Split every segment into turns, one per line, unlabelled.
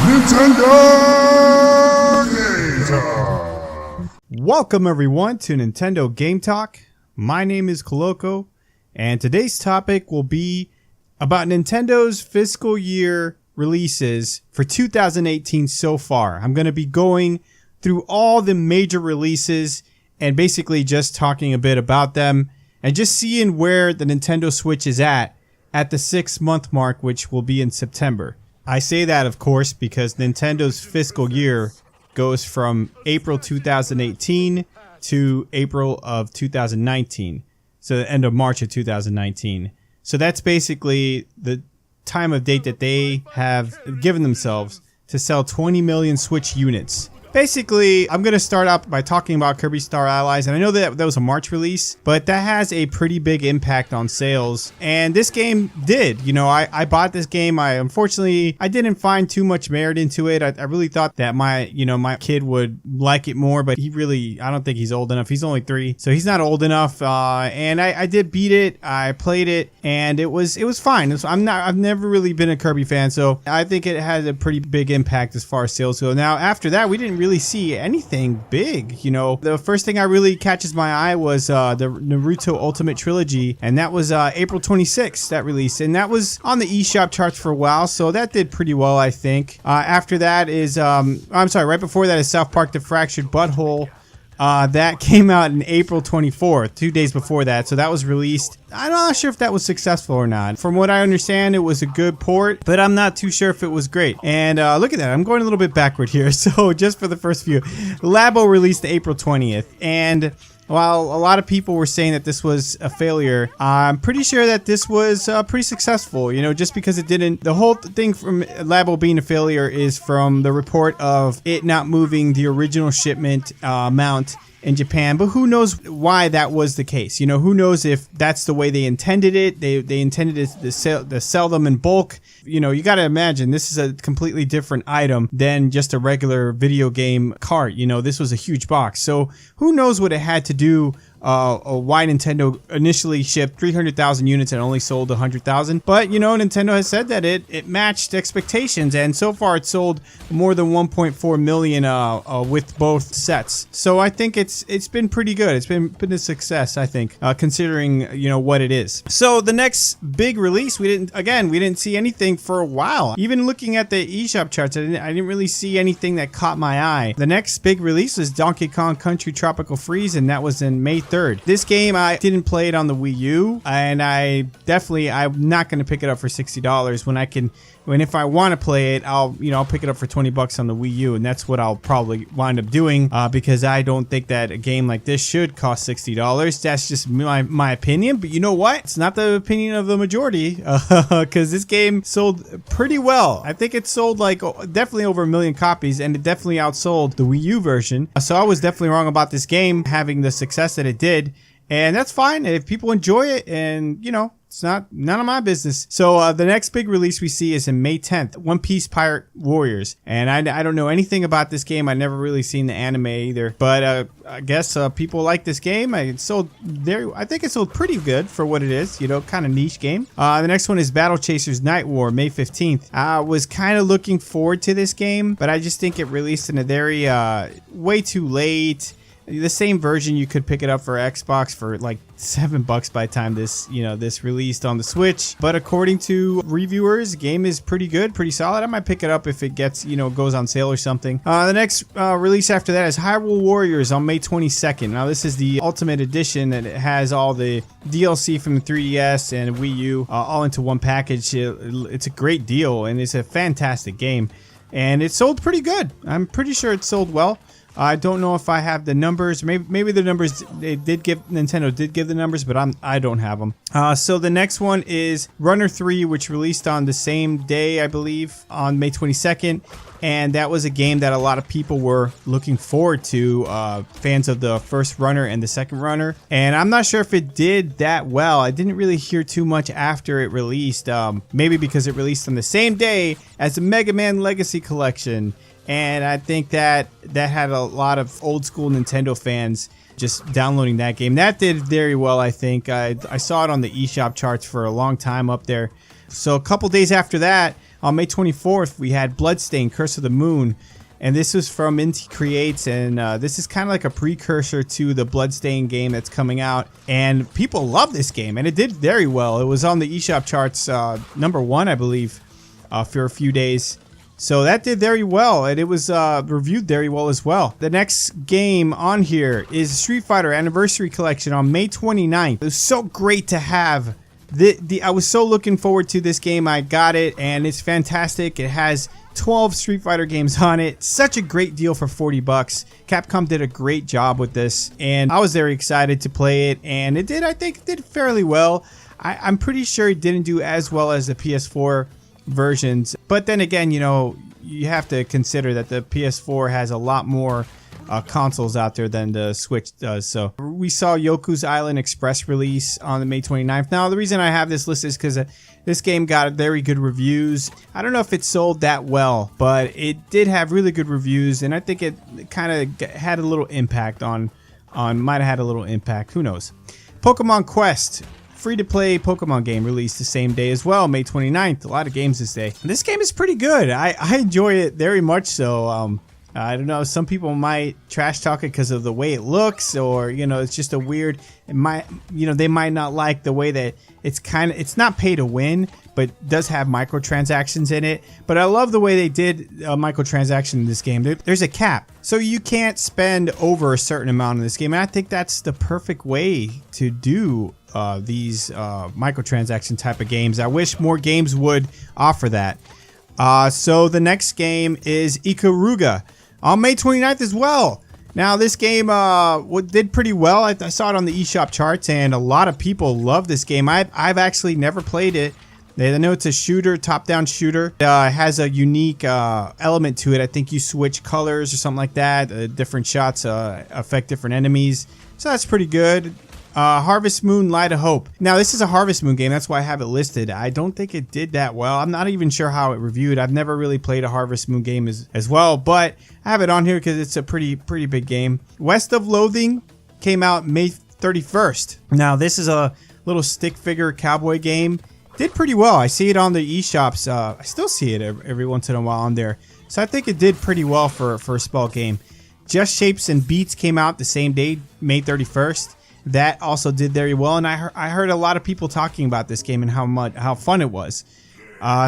Nintendo Game Talk.
Welcome everyone to Nintendo Game Talk. My name is Koloko, and today's topic will be about Nintendo's fiscal year releases for 2018 so far. I'm going to be going through all the major releases and basically just talking a bit about them and just seeing where the Nintendo Switch is at the 6-month mark, which will be in September. I say that, of course, because Nintendo's fiscal year goes from April 2018 to April of 2019. So the end of March of 2019. So that's basically the time of date that they have given themselves to sell 20 million Switch units. Basically, I'm going to start out by talking about Kirby Star Allies, and I know that was a March release, but that has a pretty big impact on sales, and this game did. You know, I bought this game. Unfortunately, I didn't find too much merit into it. I really thought that my kid would like it more, but I don't think he's old enough. He's only 3, so he's not old enough, and I did beat it. I played it, and it was fine. I've never really been a Kirby fan, so I think it had a pretty big impact as far as sales go. Now, after that, we didn't really see anything big. You know, the first thing I really catches my eye was the Naruto Ultimate Trilogy, and that was April 26th, that release, and that was on the eShop charts for a while, so that did pretty well, I think. After that is right before that is South Park: The Fractured Butthole. That came out in April 24th, 2 days before that, so that was released. I'm not sure if that was successful or not. From what I understand, it was a good port, but I'm not too sure if it was great. And look at that, I'm going a little bit backward here, so just for the first few. Labo released April 20th, and while a lot of people were saying that this was a failure, I'm pretty sure that this was pretty successful, you know, just because it didn't. The whole thing from Labo being a failure is from the report of it not moving the original shipment amount in Japan, but who knows why that was the case. You know, who knows if that's the way they intended it. They intended it to sell them in bulk. You know, you got to imagine this is a completely different item than just a regular video game cart. You know, this was a huge box. So who knows what it had to do, why Nintendo initially shipped 300,000 units and only sold 100,000. But, you know, Nintendo has said that it matched expectations, and so far it sold more than 1.4 million with both sets. So I think it's been pretty good. It's been a success, I think, considering, you know, what it is. So the next big release, we didn't see anything for a while. Even looking at the eShop charts, I didn't really see anything that caught my eye. The next big release was Donkey Kong Country Tropical Freeze, and that was in May 3rd. This game, I didn't play it on the Wii U, and I'm not going to pick it up for $60 when if I want to play it, I'll pick it up for $20 on the Wii U, and that's what I'll probably wind up doing, because I don't think that a game like this should cost $60. That's just my opinion, but you know what? It's not the opinion of the majority, because this game sold pretty well. I think it sold like definitely over 1 million copies, and it definitely outsold the Wii U version. So I was definitely wrong about this game having the success that it did, and that's fine if people enjoy it, and you know, it's none of my business. So the next big release we see is in May 10th, One Piece Pirate Warriors. And I don't know anything about this game. I never really seen the anime either. But I guess people like this game. I think it sold pretty good for what it is. You know, kind of niche game. The next one is Battle Chasers Night War, May 15th. I was kind of looking forward to this game, but I just think it released in a very way too late. The same version, you could pick it up for Xbox for like $7 by the time this released on the Switch. But according to reviewers, the game is pretty good, pretty solid. I might pick it up if it gets, goes on sale or something. The next release after that is Hyrule Warriors on May 22nd. Now this is the Ultimate Edition, and it has all the DLC from the 3DS and Wii U all into one package. It's a great deal, and it's a fantastic game. And it sold pretty good. I'm pretty sure it sold well. I don't know if I have the numbers. Maybe the numbers Nintendo did give the numbers, but I don't have them. So the next one is Runner 3, which released on the same day, I believe, on May 22nd. And that was a game that a lot of people were looking forward to, fans of the first Runner and the second Runner. And I'm not sure if it did that well. I didn't really hear too much after it released, maybe because it released on the same day as the Mega Man Legacy Collection. And I think that had a lot of old school Nintendo fans just downloading that game. That did very well, I think. I saw it on the eShop charts for a long time up there. So a couple days after that, On May 24th, we had Bloodstained: Curse of the Moon. And this was from Inti Creates, and this is kind of like a precursor to the Bloodstained game that's coming out. And people love this game, and it did very well. It was on the eShop charts, #1, I believe, for a few days. So that did very well, and it was reviewed very well as well. The next game on here is Street Fighter Anniversary Collection on May 29th. It was so great to have. I was so looking forward to this game. I got it, and it's fantastic. It has 12 Street Fighter games on it. Such a great deal for 40 bucks. Capcom did a great job with this, and I was very excited to play it, and it did, I think, it did fairly well. I'm pretty sure it didn't do as well as the PS4 versions, but then again, you know, you have to consider that the PS4 has a lot more consoles out there than the Switch does. So we saw Yoku's Island Express release on the May 29th. Now the reason I have this list is because this game got very good reviews. I don't know if it sold that well, but it did have really good reviews, and I think it kind of had a little impact might have had a little impact. Who knows? Pokemon Quest, free-to-play Pokemon game, released the same day as well, May 29th. A lot of games this day. This game is pretty good. I enjoy it very much so. I don't know, some people might trash talk it because of the way it looks, or, you know, it's just a weird, they might not like the way that it's not pay to win, but does have microtransactions in it. But I love the way they did a microtransaction in this game. There's a cap, so you can't spend over a certain amount in this game, and I think that's the perfect way to do these microtransaction type of games. I wish more games would offer that. So the next game is Ikaruga on May 29th as well. Now this game did pretty well. I saw it on the eShop charts, and a lot of people love this game. I've actually never played it. I know it's a shooter, top-down shooter. It has a unique element to it. I think you switch colors or something like that. Different shots affect different enemies. So that's pretty good. Harvest Moon: Light of Hope. Now this is a Harvest Moon game, that's why I have it listed. I don't think it did that well. I'm not even sure how it reviewed. I've never really played a Harvest Moon game as well, but I have it on here because it's a pretty big game. West of Loathing came out May 31st. Now this is a little stick figure cowboy game. Did pretty well. I see it on the eShops. I still see it every once in a while on there. So I think it did pretty well for a small game. Just Shapes and Beats came out the same day, May 31st. That also did very well, and I heard a lot of people talking about this game and how fun it was.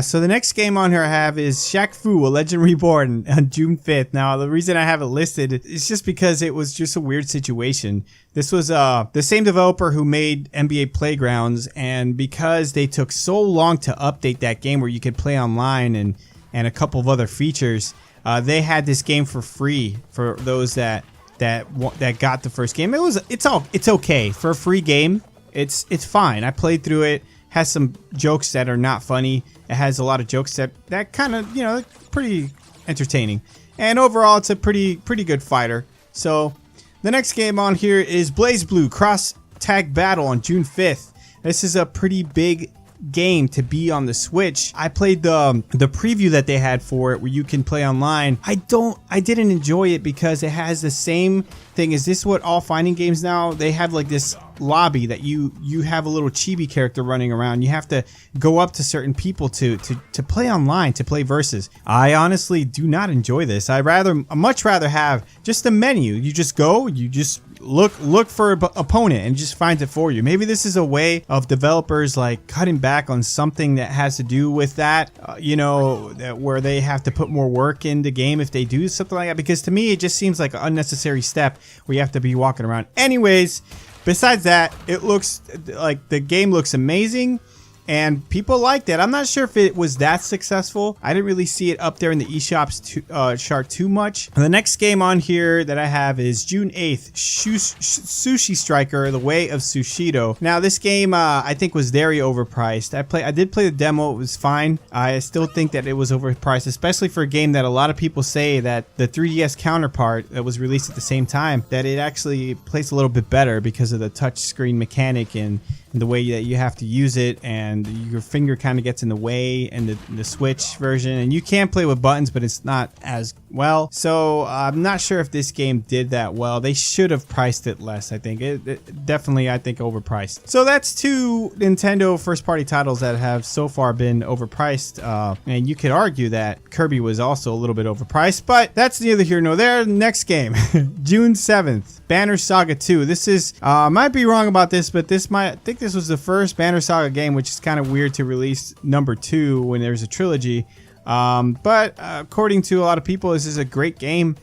So the next game on here I have is Shaq Fu: A Legend Reborn on June 5th. Now the reason I have it listed is just because it was just a weird situation. This was the same developer who made NBA Playgrounds, and because they took so long to update that game where you could play online and a couple of other features, they had this game for free for those that got the first game. It's okay for a free game. It's fine. I played through it. Has some jokes that are not funny. It has a lot of jokes that kind of, you know, pretty entertaining. And overall, it's a pretty good fighter. So the next game on here is BlazBlue Cross Tag Battle on June 5th. This is a pretty big game to be on the Switch. I played the preview that they had for it where you can play online. I didn't enjoy it because it has the same thing. Is this what all fighting games now? They have like this lobby that you have a little chibi character running around. You have to go up to certain people to play online, to play versus. I honestly do not enjoy this. I'd much rather have just a menu. You just go, you just look for an opponent and just finds it for you. Maybe this is a way of developers like cutting back on something that has to do with that, where they have to put more work in the game if they do something like that, because to me it just seems like an unnecessary step where you have to be walking around. Anyways, besides that, it looks like the game looks amazing and people liked it. I'm not sure if it was that successful. I didn't really see it up there in the eShops chart too much. And the next game on here that I have is June 8th, Sushi Striker: The Way of Sushido. Now this game I think was very overpriced. I did play the demo. It was fine. I still think that it was overpriced, especially for a game that a lot of people say that the 3DS counterpart that was released at the same time, that it actually plays a little bit better because of the touch screen mechanic and the way that you have to use it, and your finger kind of gets in the way in the Switch version. And you can play with buttons, but it's not as Well, so I'm not sure if this game did that well. They should have priced it less, I think. It definitely, I think, overpriced. So that's 2 Nintendo first-party titles that have so far been overpriced. And you could argue that Kirby was also a little bit overpriced, but that's neither here nor there. Next game, June 7th, Banner Saga 2. This is, might be wrong about this, but I think this was the first Banner Saga game, which is kind of weird to release number 2 when there's a trilogy. But according to a lot of people, this is a great game.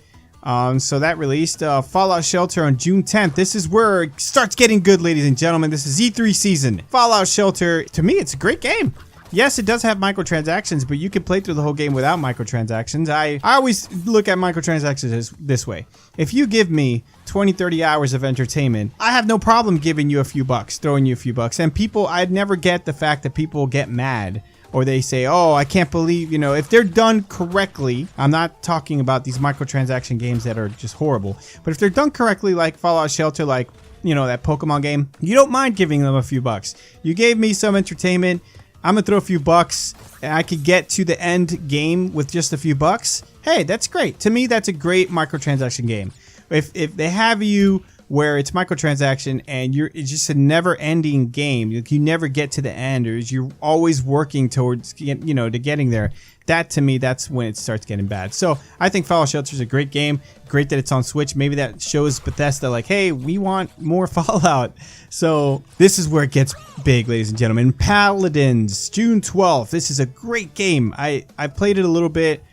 So that released Fallout Shelter on June 10th. This is where it starts getting good, ladies and gentlemen. This is E3 season. Fallout Shelter, to me, it's a great game. Yes, it does have microtransactions, but you can play through the whole game without microtransactions. I always look at microtransactions this way. If you give me 20, 30 hours of entertainment, I have no problem giving you a few bucks, throwing you a few bucks. And people, I'd never get the fact that people get mad or they say, oh, I can't believe, you know, if they're done correctly. I'm not talking about these microtransaction games that are just horrible, but if they're done correctly, like Fallout Shelter, like, you know, that Pokemon game, you don't mind giving them a few bucks. You gave me some entertainment, I'm gonna throw a few bucks and I could get to the end game with just a few bucks. Hey, that's great. To me, that's a great microtransaction game. If they have you where it's microtransaction and it's just a never-ending game, you never get to the end, or you're always working towards, you know, to getting there. That, to me, that's when it starts getting bad. So I think Fallout Shelter is a great game. Great that it's on Switch. Maybe that shows Bethesda like, hey, we want more Fallout. So this is where it gets big, ladies and gentlemen. Paladins, June 12th. This is a great game. I played it a little bit.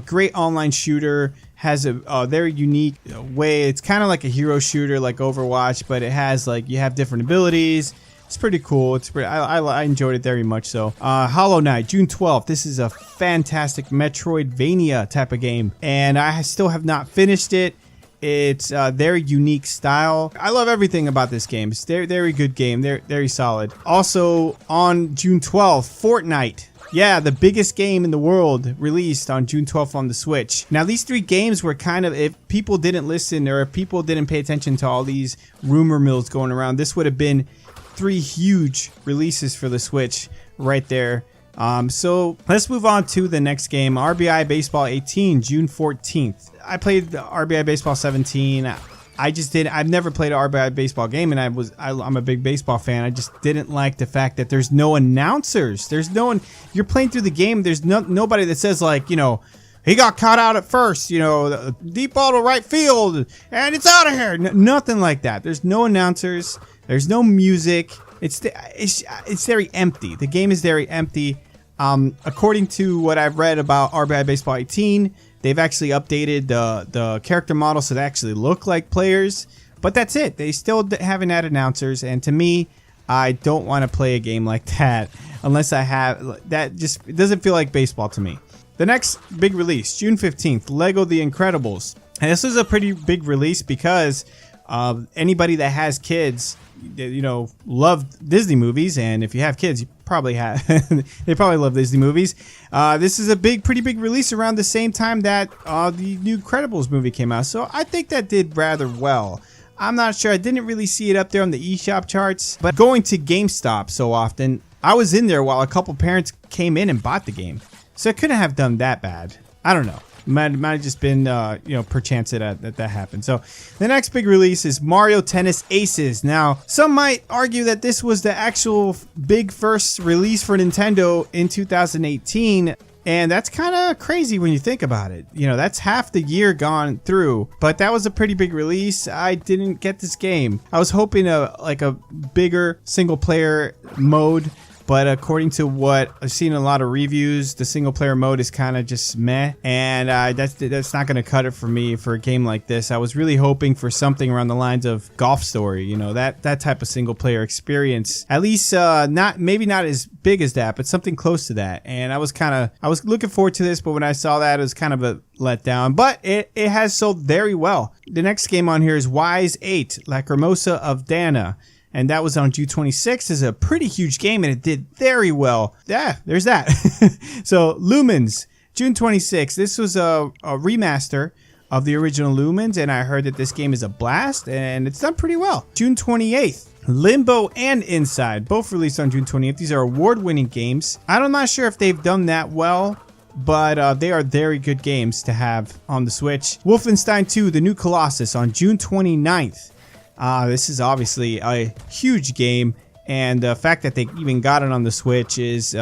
Great online shooter. Has a very unique way. It's kind of like a hero shooter like Overwatch, but it has, like, you have different abilities. It's pretty cool. I enjoyed it very much so. Hollow Knight, June 12th. This is a fantastic Metroidvania type of game, and I still have not finished it. It's a very unique style. I love everything about this game. It's a very good game. They're very solid. Also on June 12th, Fortnite. Yeah, the biggest game in the world released on June 12th on the Switch. Now, these 3 games were kind of, if people didn't listen or if people didn't pay attention to all these rumor mills going around, this would have been 3 huge releases for the Switch right there. So let's move on to the next game, RBI Baseball 18, June 14th. I played the RBI Baseball 17. I've never played an RBI baseball game, and I'm a big baseball fan. I just didn't like the fact that there's no announcers. There's no one. You're playing through the game. There's nobody that says, like, you know, he got caught out at first, you know, deep ball to right field, and it's out of here. Nothing like that. There's no announcers. There's no music. It's very empty. The game is very empty. According to what I've read about RBI Baseball 18, they've actually updated the character model so they actually look like players. But that's it. They still haven't had announcers. And to me, I don't want to play a game like that unless I have... That just it doesn't feel like baseball to me. The next big release, June 15th, Lego The Incredibles. And this is a pretty big release because anybody that has kids, you know, love Disney movies. And if you have kids, you probably have they probably love Disney movies. This is a pretty big release around the same time that the new Incredibles movie came out, so I think that did rather well. I'm not sure, I didn't really see it up there on the eShop charts, but going to GameStop so often, I was in there while a couple parents came in and bought the game, so it couldn't have done that bad. I don't know. Might have just been, you know, perchance that happened. So the next big release is Mario Tennis Aces. Now, some might argue that this was the actual big first release for Nintendo in 2018. And that's kind of crazy when you think about it. You know, that's half the year gone through. But that was a pretty big release. I didn't get this game. I was hoping like a bigger single player mode. But according to what I've seen in a lot of reviews, the single player mode is kind of just meh. And that's not going to cut it for me for a game like this. I was really hoping for something around the lines of Golf Story, you know, that type of single player experience. At least maybe not as big as that, but something close to that. And I was looking forward to this, but when I saw that, it was kind of a letdown. But it has sold very well. The next game on here is Wise 8, Lacrimosa of Dana. And that was on June 26th. It's a pretty huge game, and it did very well. Yeah, there's that. So, Lumens, June 26th. This was a remaster of the original Lumens, and I heard that this game is a blast, and it's done pretty well. June 28th. Limbo and Inside, both released on June 28th. These are award-winning games. I'm not sure if they've done that well but they are very good games to have on the Switch. Wolfenstein 2: The New Colossus on June 29th. This is obviously a huge game, and the fact that they even got it on the Switch is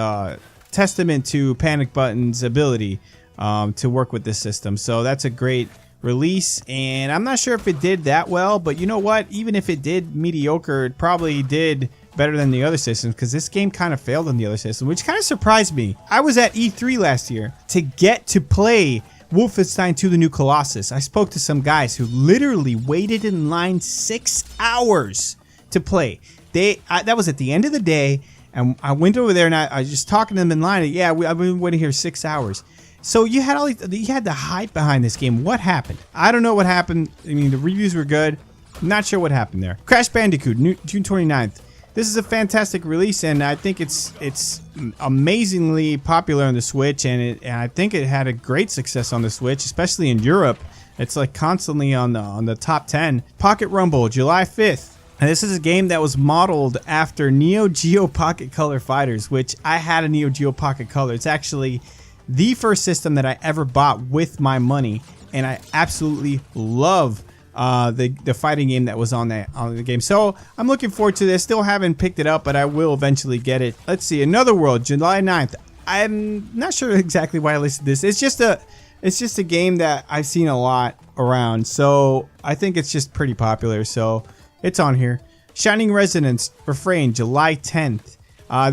testament to Panic Button's ability to work with this system. So that's a great release, and I'm not sure if it did that well, but you know what? Even if it did mediocre, it probably did better than the other systems, because this game kind of failed on the other system, which kind of surprised me. I was at E3 last year to get to play Wolfenstein 2: The New Colossus. I spoke to some guys who literally waited in line 6 hours to play. That was at the end of the day, and I went over there and I was just talking to them in line. Yeah, I've been waiting here 6 hours. So you had the hype behind this game. What happened? I don't know what happened. I mean, the reviews were good. I'm not sure what happened there. Crash Bandicoot, June 29th. This is a fantastic release, and I think it's amazingly popular on the Switch, and I think it had a great success on the Switch, especially in Europe. It's like constantly on the top 10. Pocket Rumble, July 5th. And this is a game that was modeled after Neo Geo Pocket Color Fighters, which I had a Neo Geo Pocket Color. It's actually the first system that I ever bought with my money, and I absolutely love the fighting game that was on the game. So I'm looking forward to this. Still haven't picked it up, but I will eventually get it. Let's see, Another World, July 9th. I'm not sure exactly why I listed this. It's just a game that I've seen a lot around, so I think it's just pretty popular, so it's on here. Shining Resonance, Refrain, July 10th.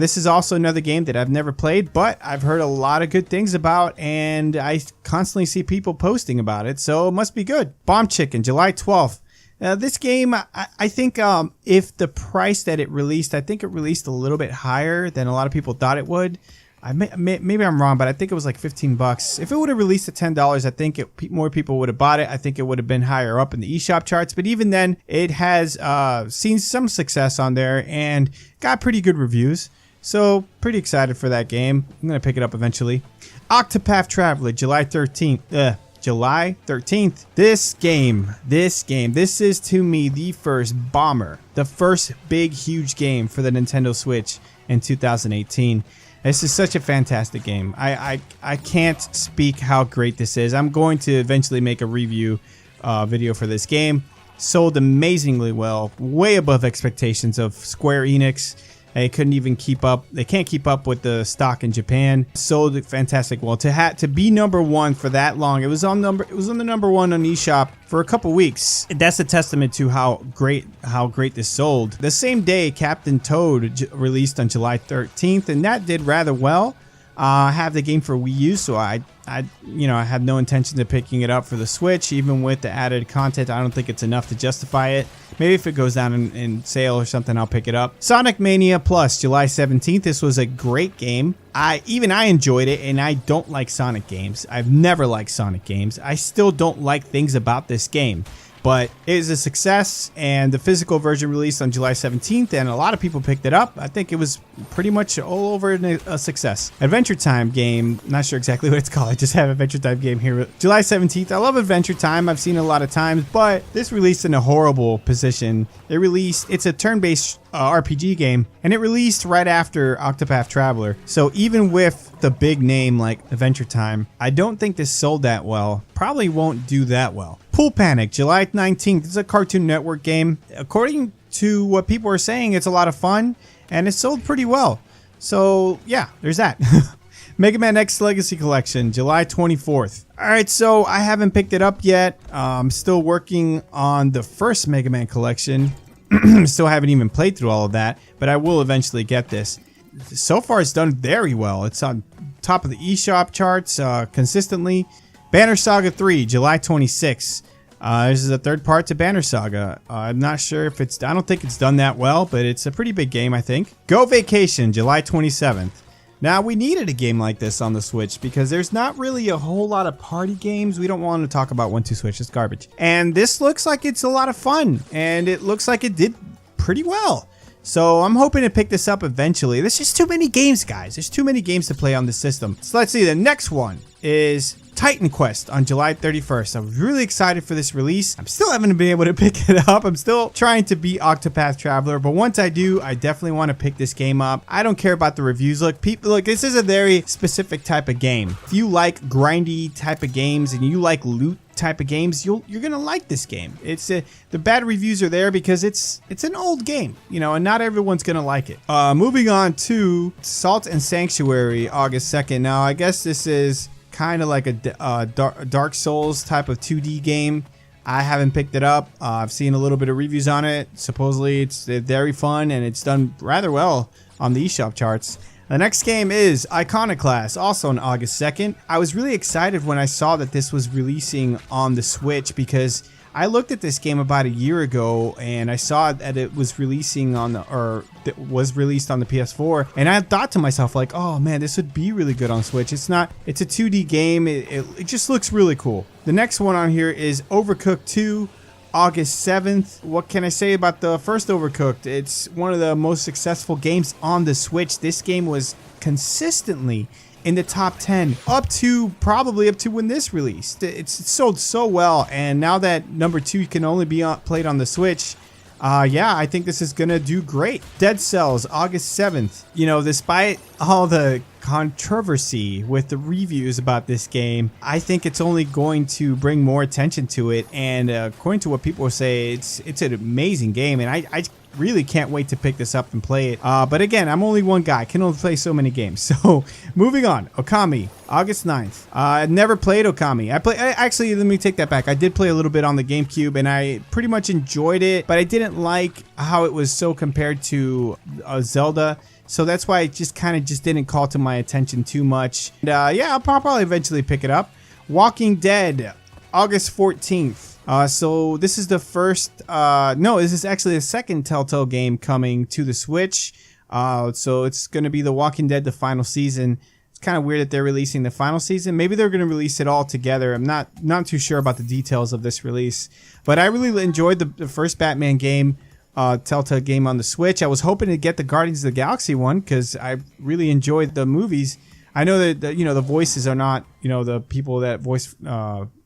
This is also another game that I've never played, but I've heard a lot of good things about, and I constantly see people posting about it, so it must be good. Bomb Chicken, July 12th. This game, I think if the price that it released, I think it released a little bit higher than a lot of people thought it would. Maybe I'm wrong, but I think it was like $15. If it would have released at $10, I think more people would have bought it. I think it would have been higher up in the eShop charts. But even then, it has seen some success on there and got pretty good reviews. So pretty excited for that game. I'm going to pick it up eventually. Octopath Traveler, July 13th. July 13th. This is to me the first bomber. The first big, huge game for the Nintendo Switch in 2018. This is such a fantastic game. I can't speak how great this is. I'm going to eventually make a review video for this game. Sold amazingly well, way above expectations of Square Enix. They couldn't even keep up. They can't keep up with the stock in Japan. Sold fantastic well. To be number one for that long, it was on the number one on eShop for a couple weeks. That's a testament to how great this sold. The same day, Captain Toad released on July 13th, and that did rather well. I have the game for Wii U, so I have no intention of picking it up for the Switch. Even with the added content, I don't think it's enough to justify it. Maybe if it goes down in sale or something, I'll pick it up. Sonic Mania Plus, July 17th. This was a great game. I enjoyed it, and I don't like Sonic games. I've never liked Sonic games. I still don't like things about this game. But it is a success, and the physical version released on July 17th, and a lot of people picked it up. I think it was pretty much all over a success. Adventure Time game, not sure exactly what it's called. I just have Adventure Time game here. July 17th. I love Adventure Time. I've seen it a lot of times, but this released in a horrible position. It's a turn-based RPG game, and it released right after Octopath Traveler. So even with the big name like Adventure Time, I don't think this sold that well. Probably won't do that well. Pool Panic, July 19th. This is a Cartoon Network game. According to what people are saying, it's a lot of fun, and it sold pretty well. So yeah, there's that. Mega Man X Legacy Collection, July 24th. Alright, so I haven't picked it up yet. I'm still working on the first Mega Man collection. Still haven't even played through all of that, but I will eventually get this. So far, it's done very well. It's on top of the eShop charts consistently. Banner Saga 3, July 26th. This is a third part to Banner Saga. I'm not sure if I don't think it's done that well, but it's a pretty big game, I think. Go Vacation, July 27th. Now, we needed a game like this on the Switch because there's not really a whole lot of party games. We don't want to talk about 1-2 Switch. It's garbage. And this looks like it's a lot of fun, and it looks like it did pretty well. So I'm hoping to pick this up eventually. There's just too many games, guys. There's too many games to play on the system. So let's see. The next one is Titan Quest on July 31st. I'm really excited for this release. I'm still haven't been able to pick it up. I'm still trying to beat Octopath Traveler, but once I do, I definitely want to pick this game up. I don't care about the reviews. Look, this is a very specific type of game. If you like grindy type of games and you like loot type of games, you're gonna like this game. It's the bad reviews are there because it's an old game, you know, and not everyone's gonna like it. Moving on to Salt and Sanctuary, August 2nd. Now, I guess this is kind of like a Dark Souls type of 2D game. I haven't picked it up. I've seen a little bit of reviews on it. Supposedly it's very fun and it's done rather well on the eShop charts. The next game is Iconoclast, also on August 2nd. I was really excited when I saw that this was releasing on the Switch because I looked at this game about a year ago and I saw that it was releasing on was released on the PS4, and I thought to myself like, oh man, this would be really good on Switch. It's a 2D game. It just looks really cool. The next one on here is Overcooked 2. August 7th. What can I say about the first Overcooked? It's one of the most successful games on the Switch. This game was consistently in the top 10 probably up to when this released. It's sold so well, and now that number 2 can only be played on the Switch, yeah, I think this is gonna do great. Dead Cells, August 7th. You know, despite all the controversy with the reviews about this game, I think it's only going to bring more attention to it, and according to what people say, it's an amazing game, and I really can't wait to pick this up and play it. But again, I'm only one guy. I can only play so many games. So moving on, Okami, August 9th. I never played Okami. Actually, let me take that back. I did play a little bit on the GameCube and I pretty much enjoyed it, but I didn't like how it was so compared to Zelda. So that's why it just didn't call to my attention too much. And, yeah, I'll probably eventually pick it up. Walking Dead, August 14th. So this is the first, no, this is actually the second Telltale game coming to the Switch. So it's going to be The Walking Dead, the final season. It's kind of weird that they're releasing the final season. Maybe they're going to release it all together. I'm not too sure about the details of this release, but I really enjoyed the first Batman game, Telltale game on the Switch. I was hoping to get the Guardians of the Galaxy one because I really enjoyed the movies. I know that, you know, the voices are not, you know, the people that voice,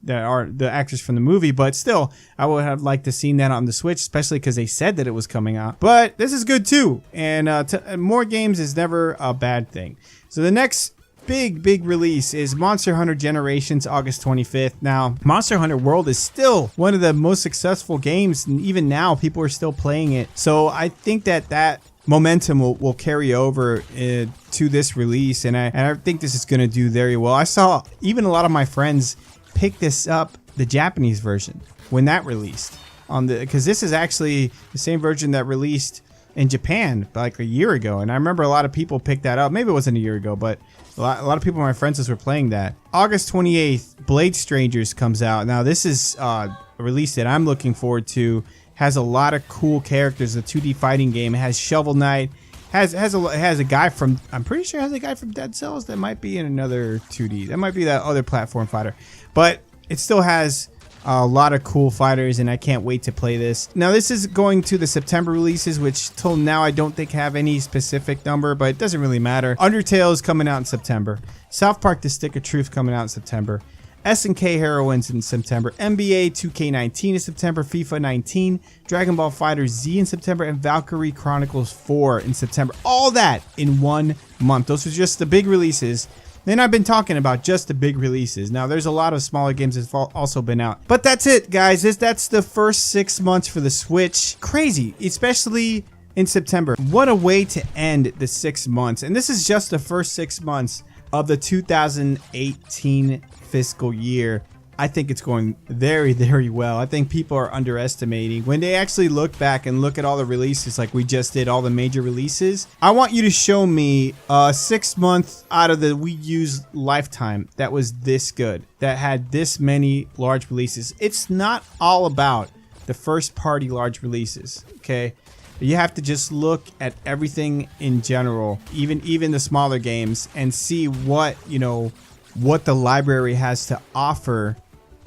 that are the actors from the movie, but still, I would have liked to seen that on the Switch, especially because they said that it was coming out. But this is good too, and more games is never a bad thing. So the next big release is Monster Hunter Generations, August 25th. Now, Monster Hunter World is still one of the most successful games, and even now, people are still playing it. So I think that momentum will carry over to this release, and I think this is going to do very well. I saw even a lot of my friends pick this up, the Japanese version, when that released because this is actually the same version that released in Japan like a year ago, and I remember a lot of people picked that up. Maybe it wasn't a year ago, but a lot of people, my friends, were playing that. August 28th, Blade Strangers comes out. Now this is a release that I'm looking forward to. Has a lot of cool characters. A 2D fighting game. It has Shovel Knight. Has a guy from, I'm pretty sure it has a guy from Dead Cells that might be in another 2D. That might be that other platform fighter. But it still has a lot of cool fighters, and I can't wait to play this. Now this is going to the September releases, which till now I don't think have any specific number, but it doesn't really matter. Undertale is coming out in September. South Park: The Stick of Truth coming out in September. SNK Heroines in September, NBA 2K19 in September, FIFA 19, Dragon Ball FighterZ in September, and Valkyrie Chronicles 4 in September. All that in 1 month. Those are just the big releases. Then I've been talking about just the big releases. Now there's a lot of smaller games that's also been out. But that's it, guys. That's the first 6 months for the Switch. Crazy, especially in September. What a way to end the 6 months. And this is just the first 6 months of the 2018 fiscal year. I think it's going very, very well. I think people are underestimating. When they actually look back and look at all the releases like we just did, all the major releases, I want you to show me 6 months out of the Wii U's lifetime that was this good, that had this many large releases. It's not all about the first party large releases, okay? You have to just look at everything in general, even the smaller games, and see what, you know, what the library has to offer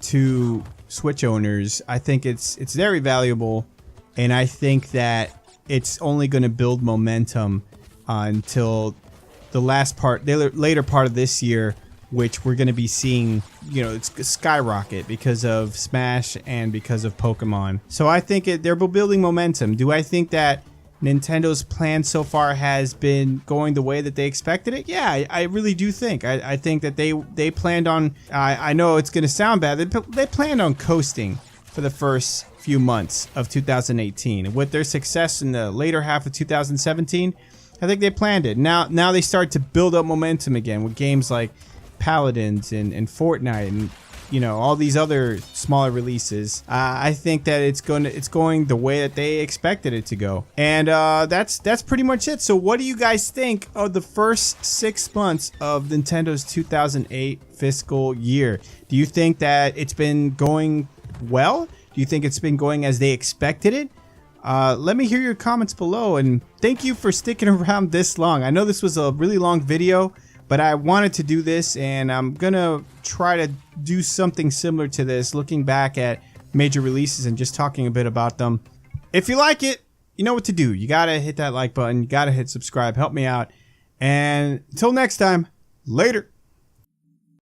to Switch owners. I think it's very valuable, and I think that it's only going to build momentum until the later part of this year, which we're going to be seeing, it's skyrocket because of Smash and because of Pokemon. So I think they're building momentum. Do I think that Nintendo's plan so far has been going the way that they expected it? Yeah, I really do think. I think that they planned on, I know it's going to sound bad, they planned on coasting for the first few months of 2018. With their success in the later half of 2017, I think they planned it. Now they start to build up momentum again with games like Paladins and Fortnite and all these other smaller releases. I think that it's going the way that they expected it to go, and that's pretty much it. So what do you guys think of the first 6 months of Nintendo's 2008 fiscal year? Do you think that it's been going well? Do you think it's been going as they expected it? Let me hear your comments below, and thank you for sticking around this long. I know this was a really long video, but I wanted to do this, and I'm gonna try to do something similar to this, looking back at major releases and just talking a bit about them. If you like it, you know what to do. You gotta hit that like button, you gotta hit subscribe, help me out. And until next time, later.